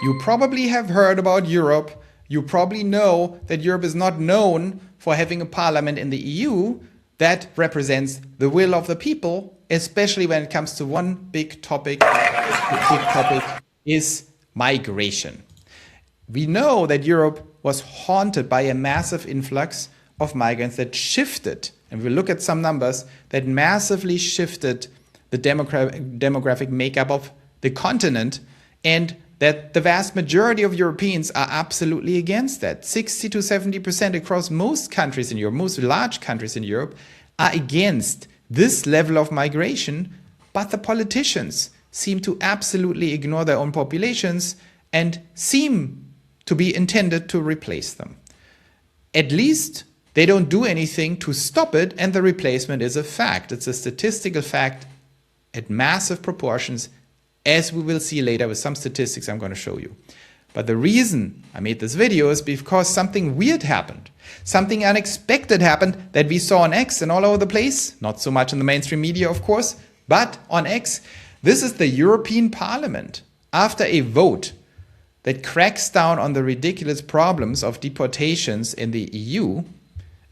You probably have heard about Europe. You probably know that Europe is not known for having a parliament in the EU that represents the will of the people, especially when it comes to one big topic. The big topic is migration. We know that Europe was haunted by a massive influx of migrants that shifted, and we'll look at some numbers, that massively shifted the demographic makeup of the continent, and that the vast majority of Europeans are absolutely against that. 60 to 70% across most countries in Europe, most large countries in Europe, are against this level of migration, but the politicians seem to absolutely ignore their own populations and seem to be intended to replace them. At least they don't do anything to stop it, and the replacement is a fact. It's a statistical fact at massive proportions, as we will see later with some statistics I'm going to show you. But the reason I made this video is because something weird happened. Something unexpected happened that we saw on X and all over the place. Not so much in the mainstream media, of course, but on X. This is the European Parliament. After a vote that cracks down on the ridiculous problems of deportations in the EU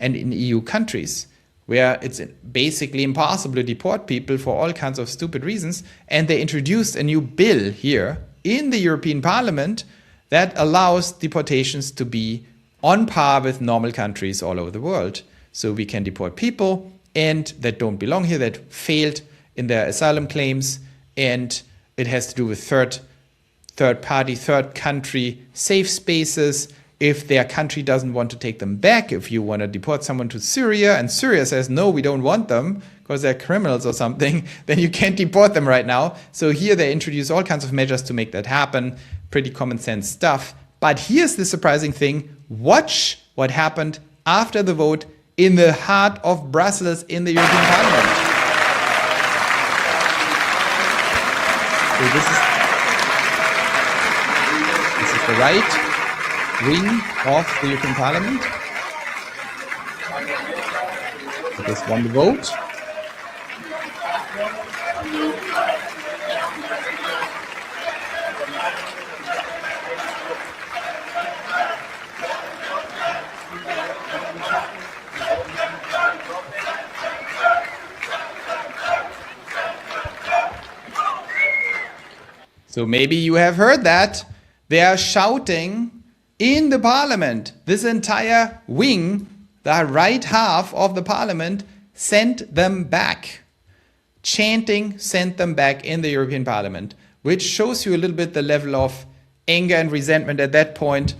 and in EU countries, where it's basically impossible to deport people for all kinds of stupid reasons, and they introduced a new bill here in the European Parliament that allows deportations to be on par with normal countries all over the world. So we can deport people and that don't belong here, that failed in their asylum claims, and it has to do with third country safe spaces. If their country doesn't want to take them back, if you want to deport someone to Syria and Syria says, no, we don't want them because they're criminals or something, then you can't deport them right now. So here they introduce all kinds of measures to make that happen. Pretty common sense stuff. But here's the surprising thing. Watch what happened after the vote in the heart of Brussels in the European Parliament. So this is the right wing of the European Parliament. It has won the vote. So maybe you have heard that. They are shouting in the parliament. This entire wing, the right half of the parliament, sent them back. Chanting, sent them back in the European Parliament, which shows you a little bit the level of anger and resentment at that point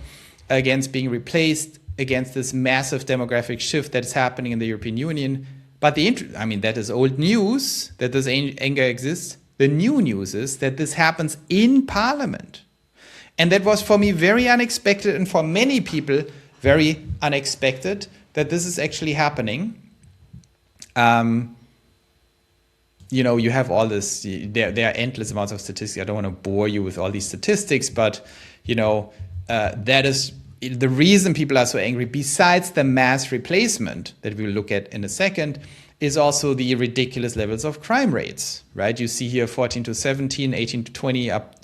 against being replaced, against this massive demographic shift that is happening in the European Union. But that is old news that this anger exists. The new news is that this happens in Parliament. And that was for me very unexpected, and for many people very unexpected that this is actually happening. You have all this, there are endless amounts of statistics. I don't want to bore you with all these statistics, but, that is the reason people are so angry, besides the mass replacement that we'll look at in a second, is also the ridiculous levels of crime rates, right? You see here 14 to 17, 18 to 20, up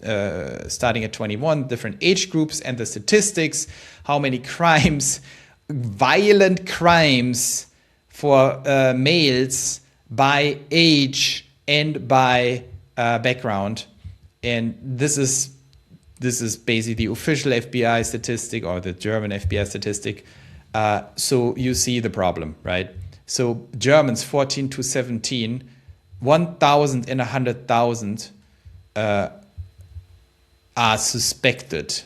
starting at 21, different age groups, and the statistics, how many crimes, violent crimes for males by age and by background. And this is basically the official FBI statistic, or the German FBI statistic. So you see the problem, right? So Germans 14 to 17, 1,000 in 100,000 are suspects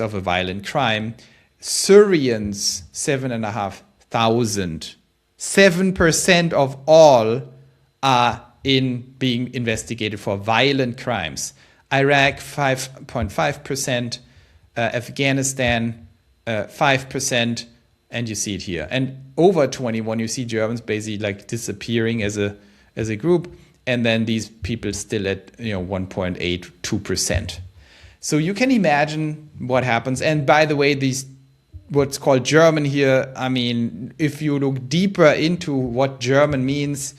of a violent crime. Syrians, 7,500. 7% of all are being investigated for violent crimes. Iraq, 5.5%. Afghanistan, 5%. And you see it here. And over 21, you see Germans basically like disappearing as a group. And then these people still at 1.82%. So you can imagine what happens. And by the way, these what's called German here, I mean, if you look deeper into what German means,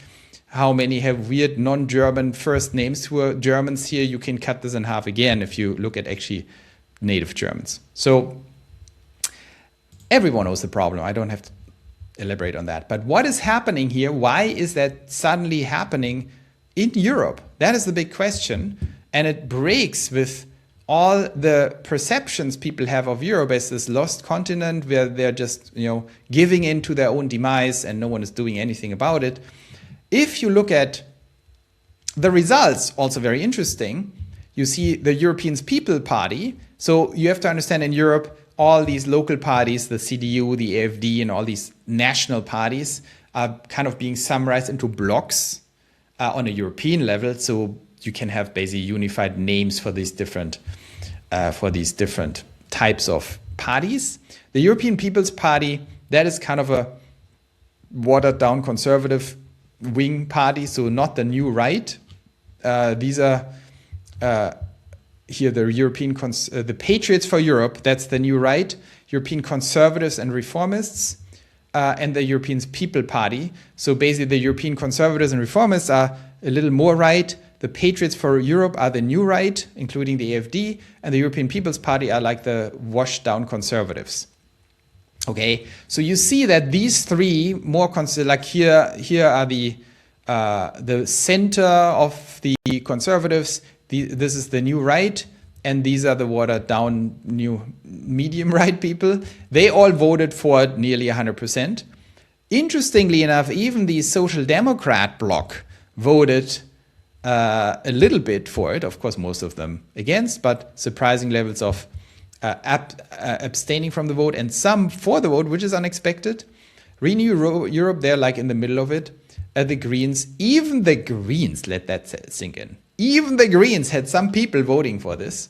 how many have weird non-German first names who are Germans here. You can cut this in half again if you look at actually native Germans. So everyone knows the problem. I don't have to elaborate on that. But what is happening here? Why is that suddenly happening in Europe? That is the big question. And it breaks with all the perceptions people have of Europe as this lost continent where they're just, giving in to their own demise and no one is doing anything about it. If you look at the results, also very interesting, you see the European People's Party. So you have to understand in Europe, all these local parties, the CDU, the AfD, and all these national parties are kind of being summarized into blocks on a European level. So you can have basically unified names for these different types of parties. The European People's Party, that is kind of a watered down conservative wing party, so not the new right. These are here the the Patriots for Europe, that's the new right, European Conservatives and Reformists, and the European People's Party. So basically the European Conservatives and Reformists are a little more right. The Patriots for Europe are the new right, including the AfD, and the European People's Party are like the washed down conservatives. Okay, so you see that these three more like here are the center of the conservatives. This is the new right, and these are the watered down new medium right people. They all voted for it nearly 100%. Interestingly enough, even the Social Democrat bloc voted a little bit for it. Of course, most of them against, but surprising levels of abstaining from the vote and some for the vote, which is unexpected. Renew Europe, they're like in the middle of it. The Greens, even the Greens, let that sink in. Even the Greens had some people voting for this.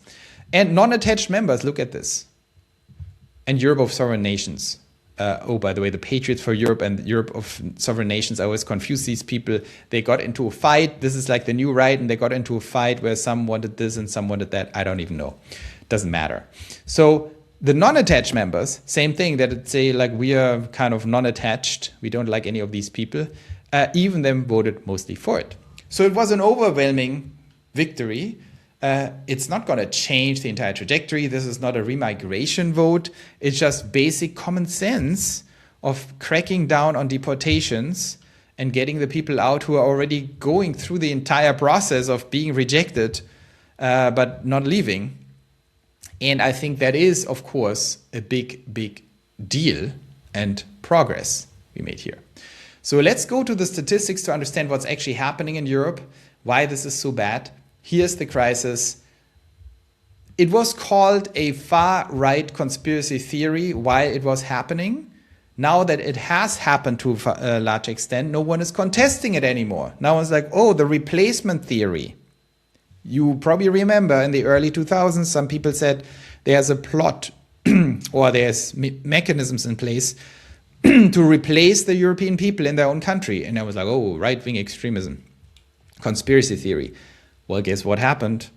And non-attached members, look at this. And Europe of Sovereign Nations. By the way, the Patriots for Europe and Europe of Sovereign Nations, I always confuse these people. They got into a fight. This is like the new right, and they got into a fight where some wanted this and some wanted that. I don't even know. Doesn't matter. So the non-attached members, same thing, that say like we are kind of non-attached. We don't like any of these people. Even them voted mostly for it. So it was an overwhelming victory. It's not going to change the entire trajectory. This is not a remigration vote. It's just basic common sense of cracking down on deportations and getting the people out who are already going through the entire process of being rejected, but not leaving. And I think that is, of course, a big, big deal and progress we made here. So let's go to the statistics to understand what's actually happening in Europe, why this is so bad. Here's the crisis. It was called a far-right conspiracy theory while it was happening. Now that it has happened to a large extent, no one is contesting it anymore. Now it's like, oh, the replacement theory. You probably remember in the early 2000s, some people said there's a plot or there's mechanisms in place to replace the European people in their own country. And I was like, oh, right-wing extremism, conspiracy theory. Well, guess what happened?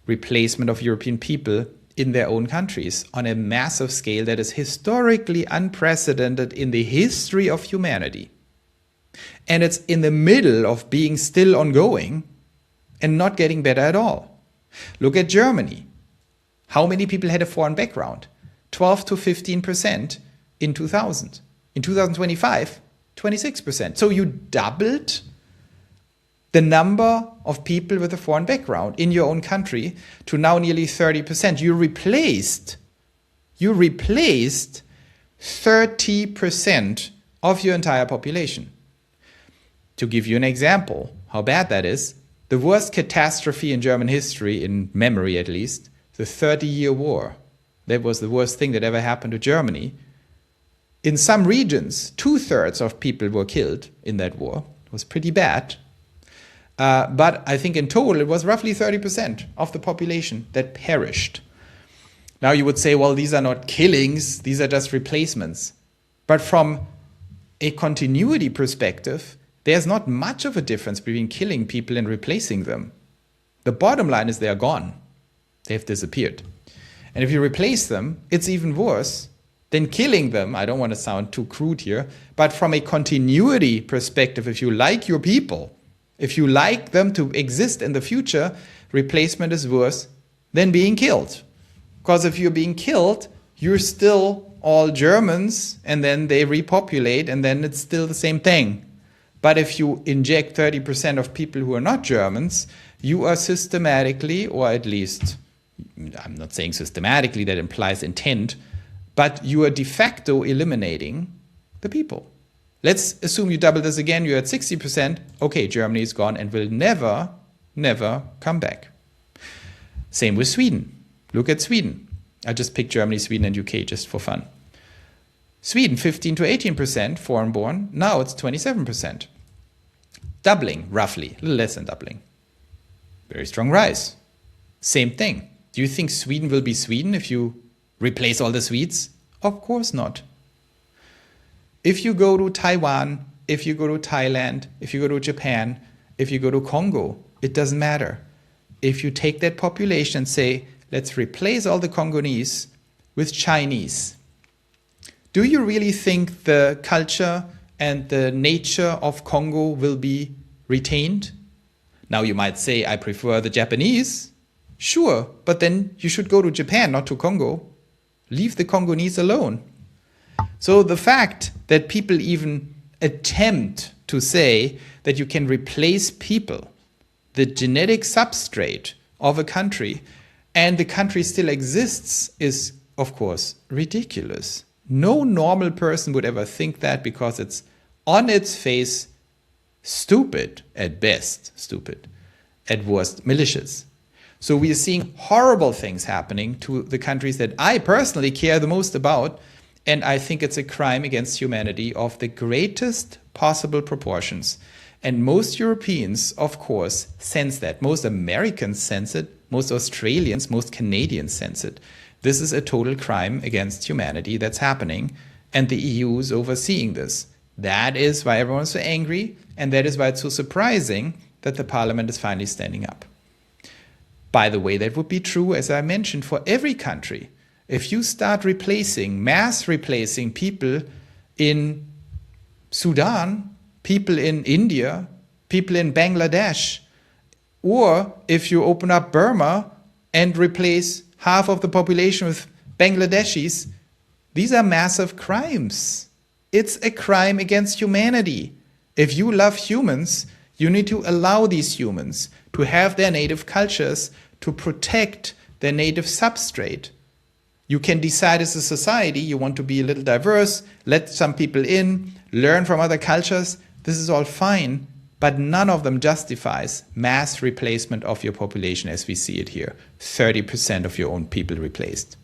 Replacement of European people in their own countries on a massive scale that is historically unprecedented in the history of humanity. And it's in the middle of being still ongoing and not getting better at all. Look at Germany. How many people had a foreign background? 12 to 15% in 2000. In 2025, 26%. So you doubled the number of people with a foreign background in your own country to now nearly 30%. You replaced 30% of your entire population. To give you an example how bad that is, the worst catastrophe in German history, in memory at least, the 30-year war. That was the worst thing that ever happened to Germany. In some regions, 2/3 of people were killed in that war. It was pretty bad. But I think in total, it was roughly 30% of the population that perished. Now you would say, well, these are not killings, these are just replacements. But from a continuity perspective, there's not much of a difference between killing people and replacing them. The bottom line is they are gone. They have disappeared. And if you replace them, it's even worse than killing them. I don't want to sound too crude here, but from a continuity perspective, if you like your people, if you like them to exist in the future, replacement is worse than being killed. Because if you're being killed, you're still all Germans, and then they repopulate, and then it's still the same thing. But if you inject 30% of people who are not Germans, you are systematically, or at least, I'm not saying systematically, that implies intent, but you are de facto eliminating the people. Let's assume you double this again, you're at 60%. Okay, Germany is gone and will never, never come back. Same with Sweden. Look at Sweden. I just picked Germany, Sweden, and UK just for fun. Sweden, 15 to 18% foreign born. Now it's 27%. Doubling, roughly. A little less than doubling. Very strong rise. Same thing. Do you think Sweden will be Sweden if you replace all the Swedes? Of course not. If you go to Taiwan, if you go to Thailand, if you go to Japan, if you go to Congo, it doesn't matter. If you take that population and say, let's replace all the Congolese with Chinese, do you really think the culture and the nature of Congo will be retained? Now you might say, I prefer the Japanese. Sure, but then you should go to Japan, not to Congo. Leave the Congolese alone. So the fact that people even attempt to say that you can replace people, the genetic substrate of a country, and the country still exists is, of course, ridiculous. No normal person would ever think that, because it's on its face stupid at best, stupid at worst, malicious. So we are seeing horrible things happening to the countries that I personally care the most about, and I think it's a crime against humanity of the greatest possible proportions. And most Europeans, of course, sense that. Most Americans sense it. Most Australians, most Canadians sense it. This is a total crime against humanity that's happening, and the EU is overseeing this. That is why everyone's so angry, and that is why it's so surprising that the parliament is finally standing up. By the way, that would be true, as I mentioned, for every country. If you start mass replacing people in Sudan, people in India, people in Bangladesh, or if you open up Burma and replace half of the population with Bangladeshis, these are massive crimes. It's a crime against humanity. If you love humans, you need to allow these humans to have their native cultures, to protect their native substrate. You can decide as a society you want to be a little diverse, let some people in, learn from other cultures. This is all fine, but none of them justifies mass replacement of your population as we see it here. 30% of your own people replaced.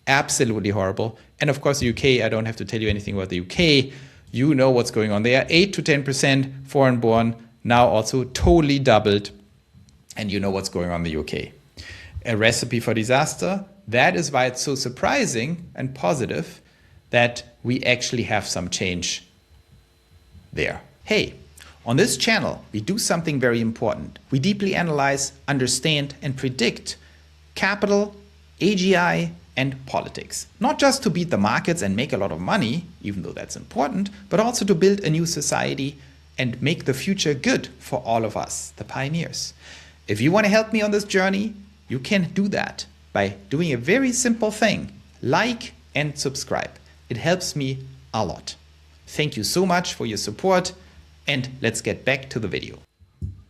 Absolutely horrible. And of course, the UK, I don't have to tell you anything about the UK. You know what's going on there. 8 to 10% foreign born, now also totally doubled. And you know what's going on in the UK. A recipe for disaster. That is why it's so surprising and positive that we actually have some change there. Hey, on this channel, we do something very important. We deeply analyze, understand, and predict capital, AGI, and politics. Not just to beat the markets and make a lot of money, even though that's important, but also to build a new society and make the future good for all of us, the pioneers. If you want to help me on this journey, you can do that by doing a very simple thing. Like and subscribe. It helps me a lot. Thank you so much for your support, and let's get back to the video.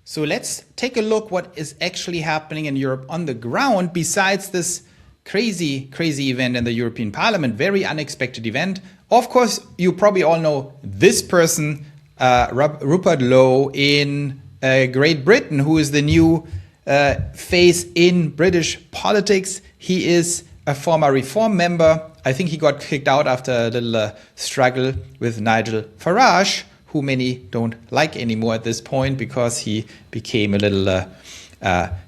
So let's take a look what is actually happening in Europe on the ground besides this crazy event in the European Parliament, very unexpected event. Of course, you probably all know this person, Rupert Lowe in Great Britain, who is the new face in British politics. He is a former Reform member. I think he got kicked out after a little struggle with Nigel Farage, who many don't like anymore at this point because he became a little,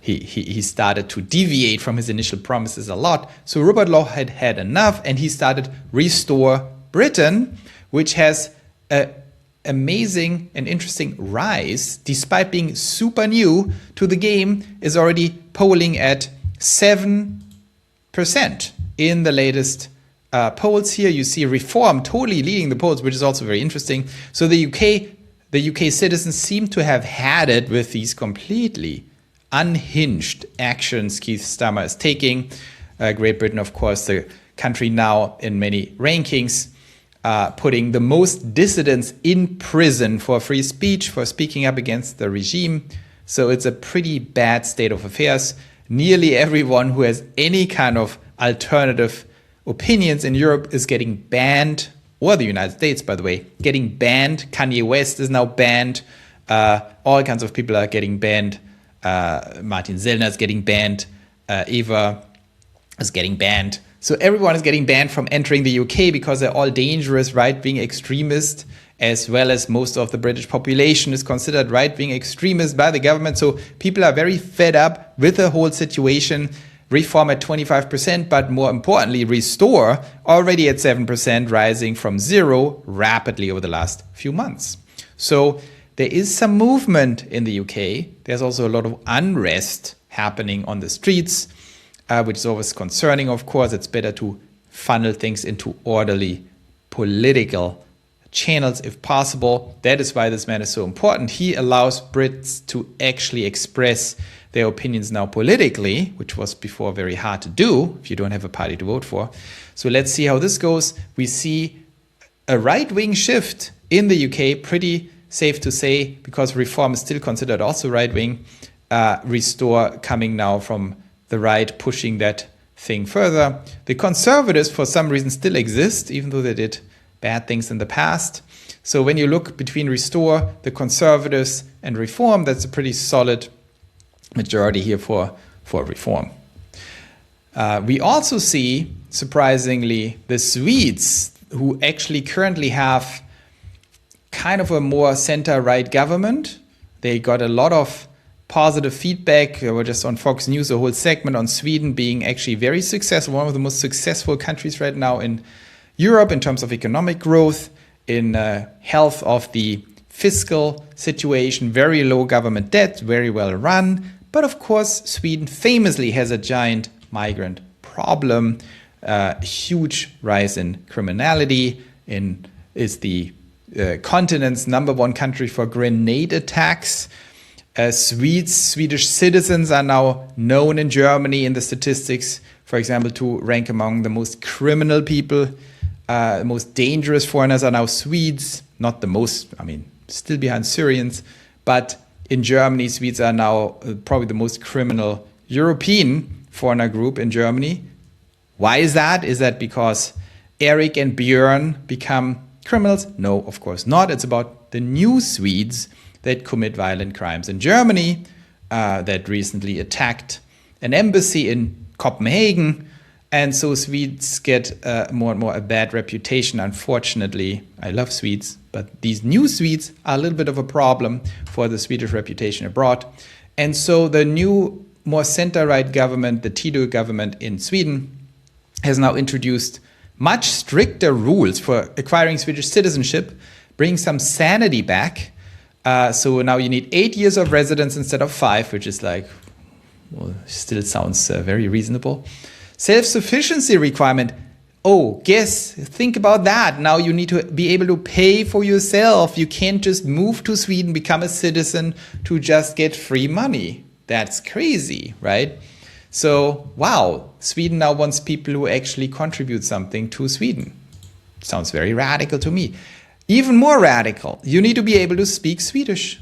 he started to deviate from his initial promises a lot. So Rupert Lowe had had enough, and he started Restore Britain, which has an amazing and interesting rise, despite being super new to the game, is already polling at 7% in the latest polls here. You see Reform totally leading the polls, which is also very interesting. So the UK citizens seem to have had it with these completely unhinged actions Keith Starmer is taking. Great Britain, of course, the country now in many rankings, putting the most dissidents in prison for free speech, for speaking up against the regime. So it's a pretty bad state of affairs. Nearly everyone who has any kind of alternative opinions in Europe is getting banned, or the United States, by the way, getting banned. Kanye West is now banned. All kinds of people are getting banned. Martin Sellner is getting banned. Eva is getting banned. So everyone is getting banned from entering the UK because they're all dangerous right-wing extremists, as well as most of the British population is considered right-wing extremists by the government. So people are very fed up with the whole situation. Reform at 25%, but more importantly, Restore already at 7%, rising from 0 rapidly over the last few months. So there is some movement in the UK. There's also a lot of unrest happening on the streets, which is always concerning, of course. It's better to funnel things into orderly political channels if possible. That is why this man is so important. He allows Brits to actually express their opinions now politically, which was before very hard to do if you don't have a party to vote for. So let's see how this goes. We see a right-wing shift in the UK, pretty safe to say, because Reform is still considered also right-wing. Restore coming now from the right, pushing that thing further. The Conservatives, for some reason, still exist, even though they did bad things in the past. So when you look between Restore, the Conservatives, and Reform, that's a pretty solid majority here for Reform. We also see, surprisingly, the Swedes, who actually currently have kind of a more center-right government. They got a lot of positive feedback. They were just on Fox News, a whole segment on Sweden being actually very successful, one of the most successful countries right now in Europe in terms of economic growth, in health of the fiscal situation, very low government debt, very well run. But of course, Sweden famously has a giant migrant problem, huge rise in criminality, is the continent's #1 country for grenade attacks. Swedish citizens are now known in Germany in the statistics, for example, to rank among the most criminal people. The most dangerous foreigners are now Swedes, not the most, still behind Syrians, but in Germany, Swedes are now probably the most criminal European foreigner group in Germany. Why is that? Is that because Eric and Björn become criminals? No, of course not. It's about the new Swedes that commit violent crimes in Germany, that recently attacked an embassy in Copenhagen. And so Swedes get more and more a bad reputation, unfortunately. I love Swedes, but these new Swedes are a little bit of a problem for the Swedish reputation abroad. And so the new, more center-right government, the Tidö government in Sweden, has now introduced much stricter rules for acquiring Swedish citizenship, bring some sanity back. So now you need 8 years of residence instead of 5, which is still sounds very reasonable. Self-sufficiency requirement. Think about that. Now you need to be able to pay for yourself. You can't just move to Sweden, become a citizen to just get free money. That's crazy, right? So, wow, Sweden now wants people who actually contribute something to Sweden. Sounds very radical to me. Even more radical, you need to be able to speak Swedish.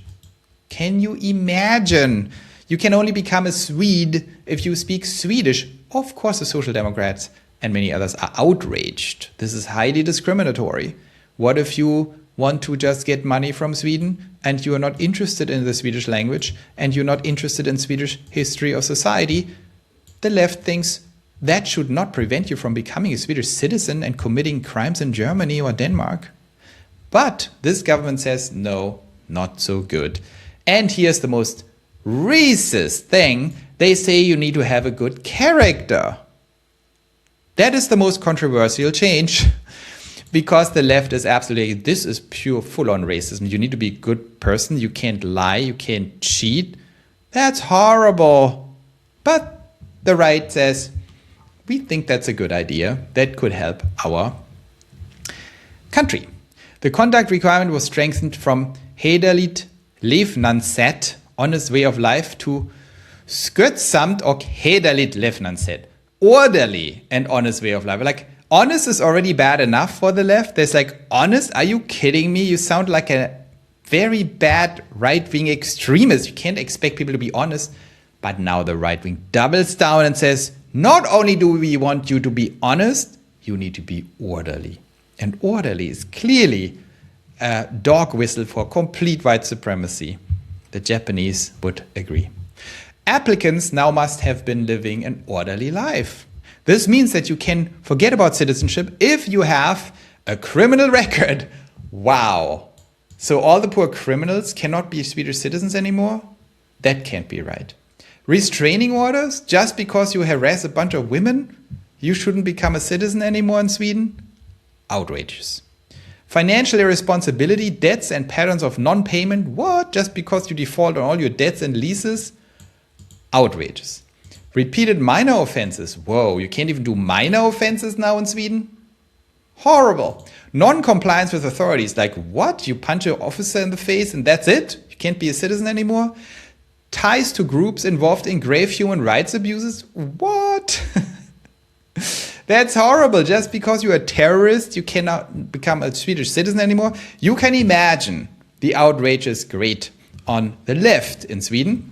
Can you imagine? You can only become a Swede if you speak Swedish. Of course, the Social Democrats and many others are outraged. This is highly discriminatory. What if you want to just get money from Sweden and you are not interested in the Swedish language and you're not interested in Swedish history of society? The left thinks that should not prevent you from becoming a Swedish citizen and committing crimes in Germany or Denmark. But this government says, no, not so good. And here's the most racist thing. They say you need to have a good character. That is the most controversial change, because the left is absolutely, this is pure full-on racism. You need to be a good person. You can't lie. You can't cheat. That's horrible. But the right says, we think that's a good idea. That could help our country. The conduct requirement was strengthened from hederligt levnadssätt, honest way of life, to skötsamt och hederligt levnadssätt, orderly and honest way of life. Like, honest is already bad enough for the left. There's like, honest? Are you kidding me? You sound like a very bad right-wing extremist. You can't expect people to be honest. But now the right wing doubles down and says, not only do we want you to be honest, you need to be orderly. And orderly is clearly a dog whistle for complete white supremacy. The Japanese would agree. Applicants now must have been living an orderly life. This means that you can forget about citizenship if you have a criminal record. Wow. So all the poor criminals cannot be Swedish citizens anymore? That can't be right. Restraining orders? Just because you harass a bunch of women, you shouldn't become a citizen anymore in Sweden? Outrageous. Financial irresponsibility, debts and patterns of non-payment? What? Just because you default on all your debts and leases? Outrageous. Repeated minor offenses. Whoa, you can't even do minor offenses now in Sweden? Horrible. Non-compliance with authorities. Like what? You punch an officer in the face and that's it? You can't be a citizen anymore? Ties to groups involved in grave human rights abuses? What? That's horrible. Just because you're a terrorist, you cannot become a Swedish citizen anymore? You can imagine the outrageous great on the left in Sweden.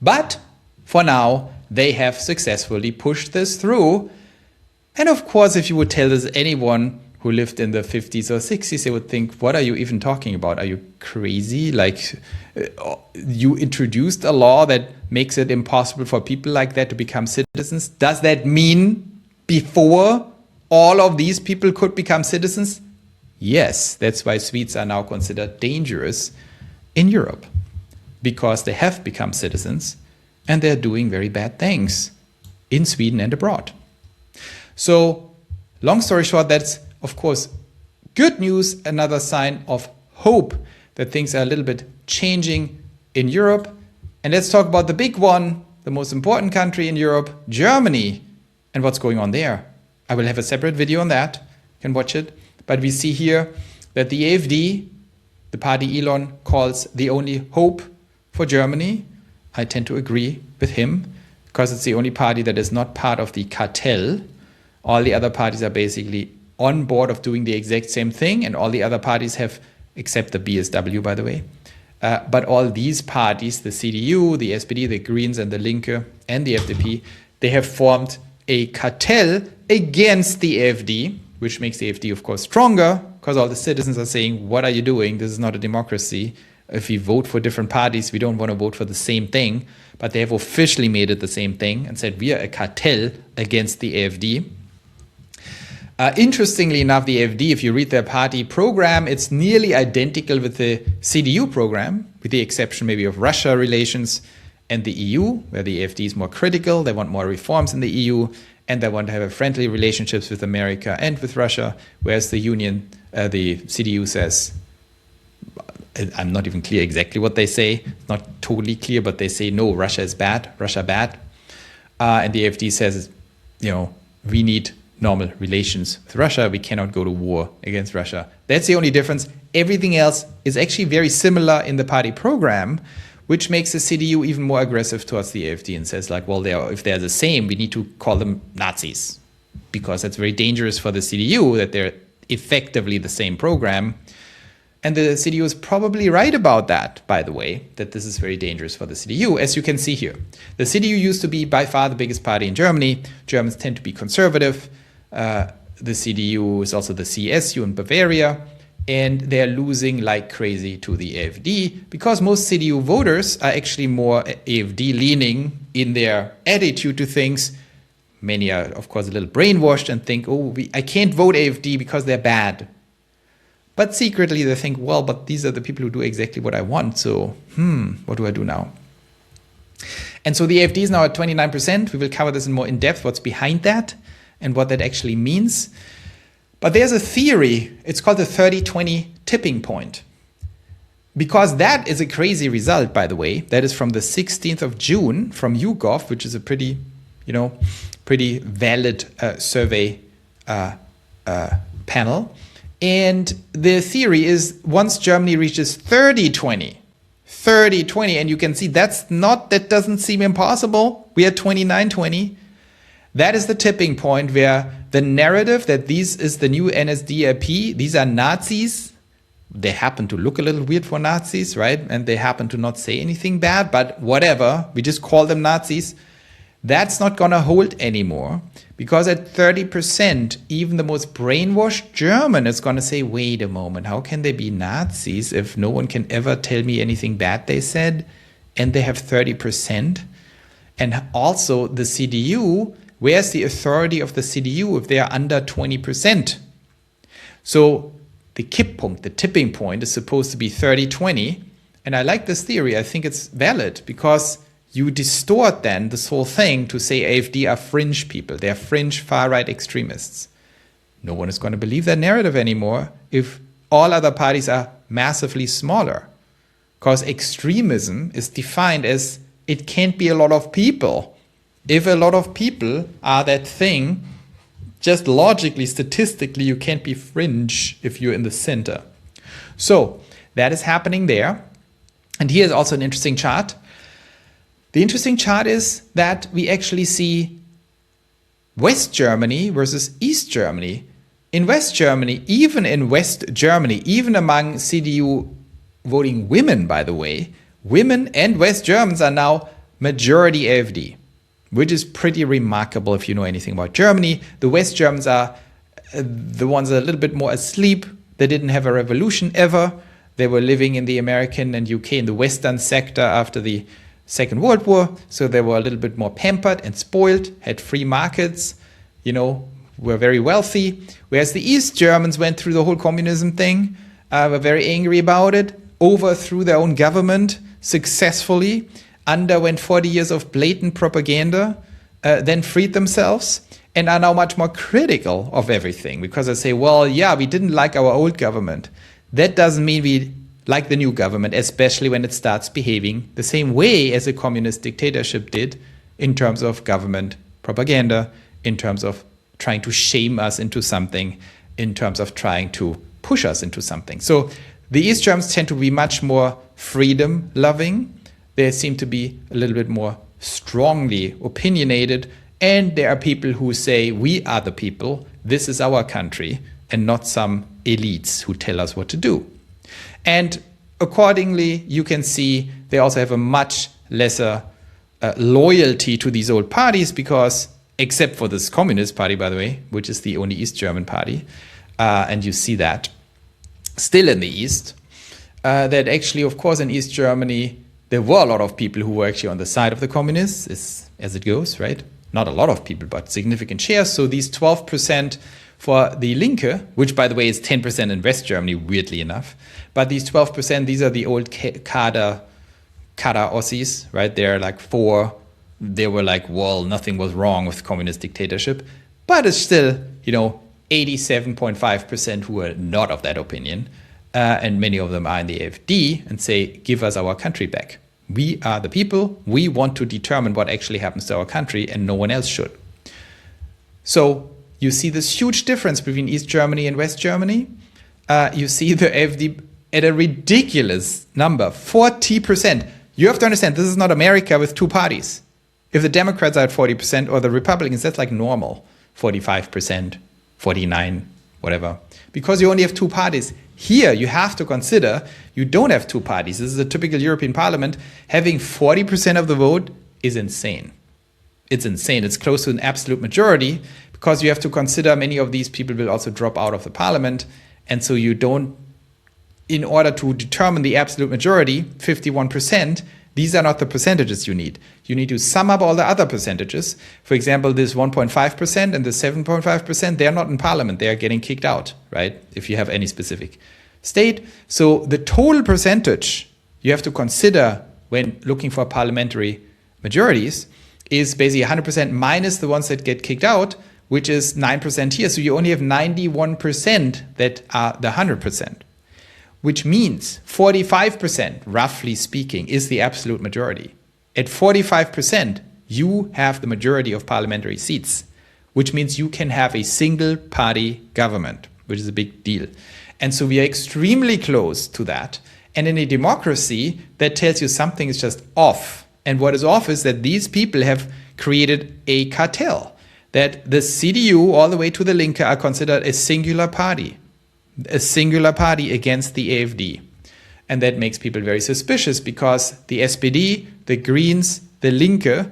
But for now, they have successfully pushed this through. And of course, if you would tell this anyone who lived in the 50s or 60s, they would think, what are you even talking about? Are you crazy? Like, you introduced a law that makes it impossible for people like that to become citizens. Does that mean before all of these people could become citizens? Yes, that's why Swedes are now considered dangerous in Europe, because they have become citizens and they're doing very bad things in Sweden and abroad. So, long story short, that's of course good news, another sign of hope that things are a little bit changing in Europe. And let's talk about the big one, the most important country in Europe, Germany, and what's going on there. I will have a separate video on that. You can watch it. But we see here that the AfD, the party Elon calls the only hope for Germany. I tend to agree with him because it's the only party that is not part of the cartel. All the other parties are basically on board of doing the exact same thing, and all the other parties have, except the BSW, by the way, but all these parties, the CDU, the SPD, the Greens, and the Linke, and the FDP, they have formed a cartel against the AfD, which makes the AfD, of course, stronger, because all the citizens are saying, what are you doing? This is not a democracy. If we vote for different parties, we don't want to vote for the same thing. But they have officially made it the same thing and said, we are a cartel against the AfD. Interestingly enough, the AfD, if you read their party program, it's nearly identical with the CDU program, with the exception maybe of Russia relations and the EU, where the AfD is more critical. They want more reforms in the EU, and they want to have a friendly relationships with America and with Russia, whereas the the CDU says, I'm not even clear exactly what they say, not totally clear, but they say, no, Russia is bad, Russia bad. And the AfD says, we need normal relations with Russia. We cannot go to war against Russia. That's the only difference. Everything else is actually very similar in the party program, which makes the CDU even more aggressive towards the AfD and says like, well, if they're the same, we need to call them Nazis, because that's very dangerous for the CDU that they're effectively the same program. And the CDU is probably right about that, by the way, that this is very dangerous for the CDU, as you can see here. The CDU used to be by far the biggest party in Germany. Germans tend to be conservative. The CDU is also the CSU in Bavaria, and they're losing like crazy to the AfD because most CDU voters are actually more AfD leaning in their attitude to things. Many are, of course, a little brainwashed and think, I can't vote AfD because they're bad. But secretly they think, well, but these are the people who do exactly what I want. So, what do I do now? And so the AfD is now at 29%. We will cover this in more in depth, what's behind that and what that actually means. But there's a theory. It's called the 30-20 tipping point. Because that is a crazy result, by the way. That is from the 16th of June from YouGov, which is a pretty pretty valid survey panel. And the theory is once Germany reaches 30-20, and you can see that doesn't seem impossible. We are 29-20. That is the tipping point where the narrative that this is the new NSDAP, these are Nazis. They happen to look a little weird for Nazis, right? And they happen to not say anything bad, but whatever, we just call them Nazis. That's not going to hold anymore, because at 30%, even the most brainwashed German is going to say, wait a moment, how can they be Nazis if no one can ever tell me anything bad they said? And they have 30%. And also the CDU, where's the authority of the CDU if they are under 20%? So the Kipppunkt, the tipping point, is supposed to be 30-20. And I like this theory. I think it's valid because you distort then this whole thing to say AfD are fringe people. They're fringe far-right extremists. No one is going to believe that narrative anymore if all other parties are massively smaller. Because extremism is defined as it can't be a lot of people. If a lot of people are that thing, just logically, statistically, you can't be fringe if you're in the center. So that is happening there. And here's also an interesting chart. The interesting chart is that we actually see West Germany versus East Germany. In West Germany, even among CDU voting women, by the way, women and West Germans are now majority AfD, which is pretty remarkable if you know anything about Germany. The West Germans are the ones that are a little bit more asleep. They didn't have a revolution ever. They were living in the American and UK in the Western sector after the Second World War, so they were a little bit more pampered and spoiled, had free markets, were very wealthy. Whereas the East Germans went through the whole communism thing, were very angry about it, overthrew their own government successfully, underwent 40 years of blatant propaganda, then freed themselves, and are now much more critical of everything because they say, well, yeah, we didn't like our old government. That doesn't mean we like the new government, especially when it starts behaving the same way as a communist dictatorship did in terms of government propaganda, in terms of trying to shame us into something, in terms of trying to push us into something. So the East Germans tend to be much more freedom-loving. They seem to be a little bit more strongly opinionated. And there are people who say, we are the people, this is our country, and not some elites who tell us what to do. And accordingly, you can see they also have a much lesser loyalty to these old parties because, except for this Communist Party, by the way, which is the only East German party, and you see that still in the East, that actually, of course, in East Germany, there were a lot of people who were actually on the side of the communists, as it goes, right? Not a lot of people, but significant shares. So these 12% for the Linke, which, by the way, is 10% in West Germany, weirdly enough. But these 12%, these are the old Kader Ossis, right? They're like they were like, well, nothing was wrong with communist dictatorship. But it's still, 87.5% who are not of that opinion. And many of them are in the AfD and say, give us our country back. We are the people. We want to determine what actually happens to our country, and no one else should. So you see this huge difference between East Germany and West Germany. You see the AfD at a ridiculous number, 40%. You have to understand, this is not America with two parties. If the Democrats are at 40% or the Republicans, that's like normal, 45%, 49%, whatever. Because you only have two parties. Here, you have to consider you don't have two parties. This is a typical European parliament. Having 40% of the vote is insane. It's insane. It's close to an absolute majority because you have to consider many of these people will also drop out of the parliament. And so you don't, in order to determine the absolute majority, 51%, these are not the percentages you need. You need to sum up all the other percentages. For example, this 1.5% and the 7.5%, they are not in parliament. They are getting kicked out, right? If you have any specific state. So the total percentage you have to consider when looking for parliamentary majorities is basically 100% minus the ones that get kicked out, which is 9% here. So you only have 91% that are the 100%. Which means 45%, roughly speaking, is the absolute majority. At 45%, you have the majority of parliamentary seats, which means you can have a single party government, which is a big deal. And so we are extremely close to that. And in a democracy, that tells you something is just off. And what is off is that these people have created a cartel, that the CDU all the way to the Linke are considered a singular party against the AfD. And that makes people very suspicious because the SPD, the Greens, the Linke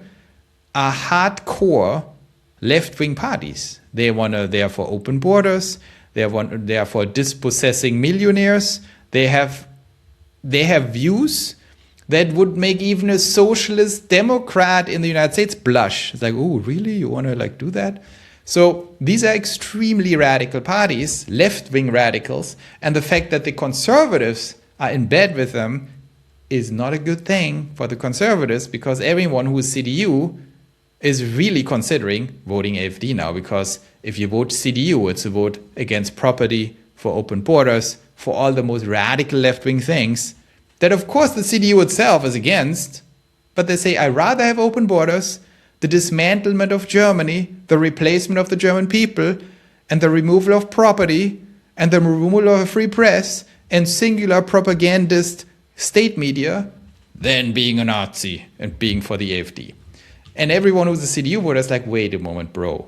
are hardcore left-wing parties. They are for open borders. They are for dispossessing millionaires. They have views that would make even a socialist Democrat in the United States blush. It's like, oh, really? You want to do that? So these are extremely radical parties, left-wing radicals, and the fact that the conservatives are in bed with them is not a good thing for the conservatives, because everyone who is CDU is really considering voting AfD now, because if you vote CDU, it's a vote against property, for open borders, for all the most radical left-wing things that, of course, the CDU itself is against, but they say, I'd rather have open borders, the dismantlement of Germany, the replacement of the German people, and the removal of property, and the removal of a free press, and singular propagandist state media, than being a Nazi and being for the AfD. And everyone who's a CDU voter is like, wait a moment, bro.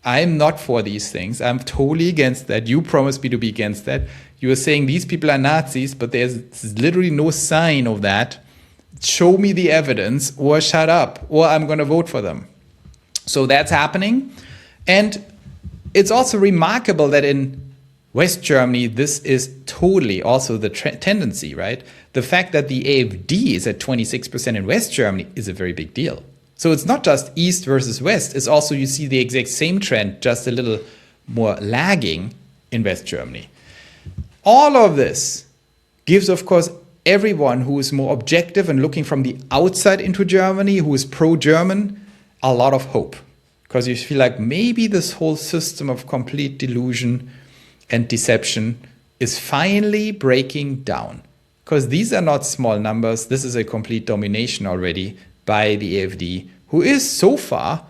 I'm not for these things. I'm totally against that. You promised me to be against that. You are saying these people are Nazis, but there's literally no sign of that. Show me the evidence, or shut up, or I'm going to vote for them. So that's happening. And it's also remarkable that in West Germany, this is totally also the tendency, right? The fact that the AfD is at 26% in West Germany is a very big deal. So it's not just East versus West. It's also, you see the exact same trend, just a little more lagging in West Germany. All of this gives, of course, everyone who is more objective and looking from the outside into Germany, who is pro-German, a lot of hope. Because you feel like maybe this whole system of complete delusion and deception is finally breaking down. Because these are not small numbers. This is a complete domination already by the AfD, who is so far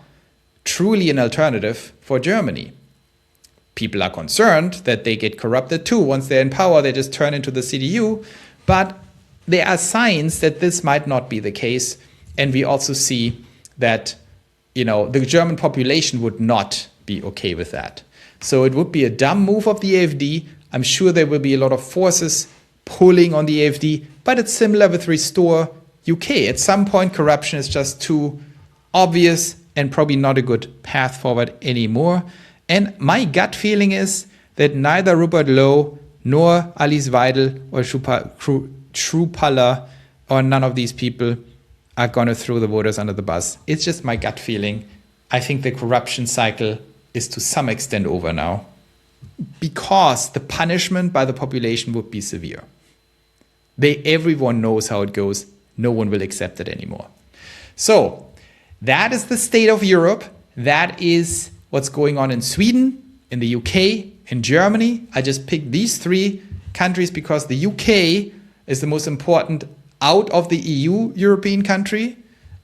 truly an alternative for Germany. People are concerned that they get corrupted too. Once they're in power, they just turn into the CDU. But there are signs that this might not be the case. And we also see that, the German population would not be okay with that. So it would be a dumb move of the AfD. I'm sure there will be a lot of forces pulling on the AfD, but it's similar with Restore UK. At some point, corruption is just too obvious and probably not a good path forward anymore. And my gut feeling is that neither Rupert Lowe nor Alice Weidel or Schrupaller or none of these people are going to throw the voters under the bus. It's just my gut feeling. I think the corruption cycle is to some extent over now, because the punishment by the population would be severe. Everyone knows how it goes. No one will accept it anymore. So that is the state of Europe. That is what's going on in Sweden, in the UK, in Germany. I just picked these three countries because the UK is the most important out of the EU European country.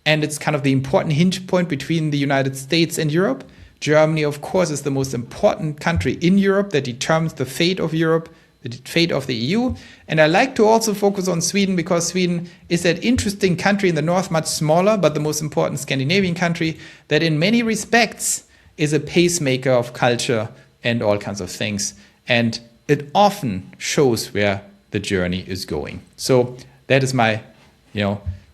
And it's kind of the important hinge point between the United States and Europe. Germany, of course, is the most important country in Europe that determines the fate of Europe, the fate of the EU. And I like to also focus on Sweden, because Sweden is that interesting country in the north, much smaller, but the most important Scandinavian country that in many respects is a pacemaker of culture and all kinds of things. And it often shows where the journey is going. So that is my,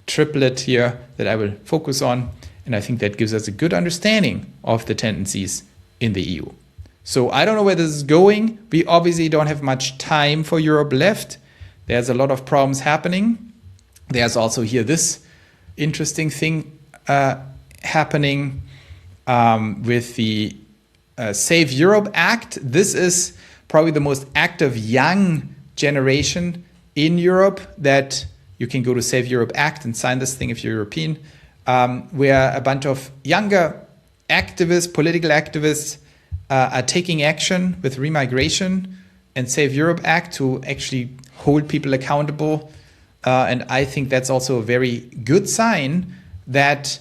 triplet here that I will focus on. And I think that gives us a good understanding of the tendencies in the EU. So I don't know where this is going. We obviously don't have much time for Europe left. There's a lot of problems happening. There's also here this interesting thing happening with the Save Europe Act. This is probably the most active young generation in Europe that you can go to Save Europe Act and sign this thing if you're European, where a bunch of younger activists, political activists, are taking action with remigration and Save Europe Act to actually hold people accountable. And I think that's also a very good sign that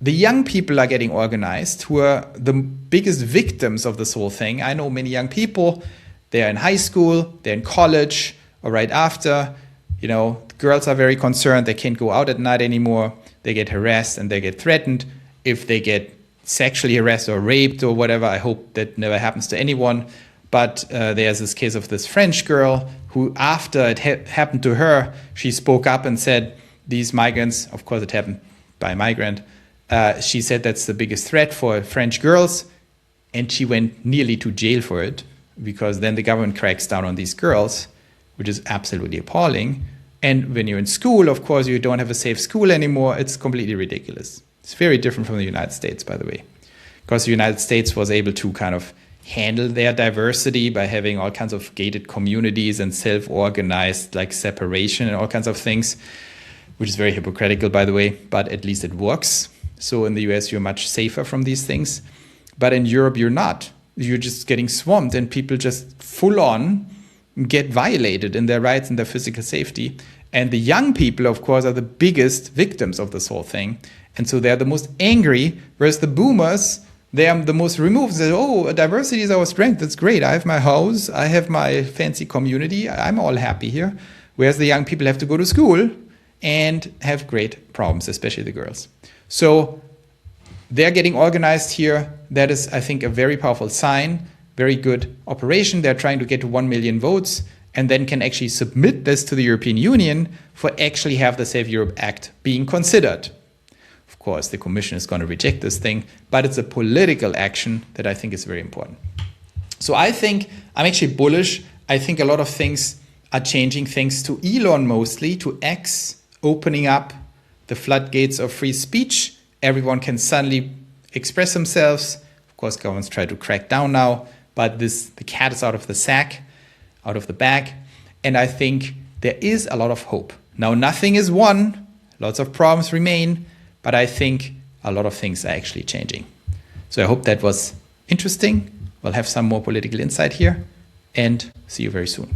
the young people are getting organized, who are the biggest victims of this whole thing. I know many young people, they're in high school, they're in college, or right after. You know, girls are very concerned, they can't go out at night anymore, they get harassed and they get threatened. If they get sexually harassed or raped or whatever, I hope that never happens to anyone. But there's this case of this French girl who, after it happened to her, she spoke up and said, these migrants, of course it happened by a migrant, she said that's the biggest threat for French girls, and she went nearly to jail for it, because then the government cracks down on these girls, which is absolutely appalling. And when you're in school, of course, you don't have a safe school anymore. It's completely ridiculous. It's very different from the United States, by the way, because the United States was able to kind of handle their diversity by having all kinds of gated communities and self-organized like separation and all kinds of things, which is very hypocritical, by the way, but at least it works. So in the US, you're much safer from these things. But in Europe, you're not. You're just getting swamped, and people just full on get violated in their rights and their physical safety. And the young people, of course, are the biggest victims of this whole thing. And so they're the most angry, whereas the boomers, they are the most removed. They say, oh, diversity is our strength. That's great. I have my house. I have my fancy community. I'm all happy here. Whereas the young people have to go to school and have great problems, especially the girls. So they're getting organized here. That is, I think, a very powerful sign, very good operation. They're trying to get to 1 million votes and then can actually submit this to the European Union for actually have the Save Europe Act being considered. Of course, the Commission is going to reject this thing, but it's a political action that I think is very important. So I think I'm actually bullish. I think a lot of things are changing thanks to Elon, mostly to X opening up the floodgates of free speech. Everyone can suddenly express themselves. Of course, governments try to crack down now, but the cat is out of the sack, out of the bag. And I think there is a lot of hope. Now, nothing is won. Lots of problems remain. But I think a lot of things are actually changing. So I hope that was interesting. We'll have some more political insight here, and see you very soon.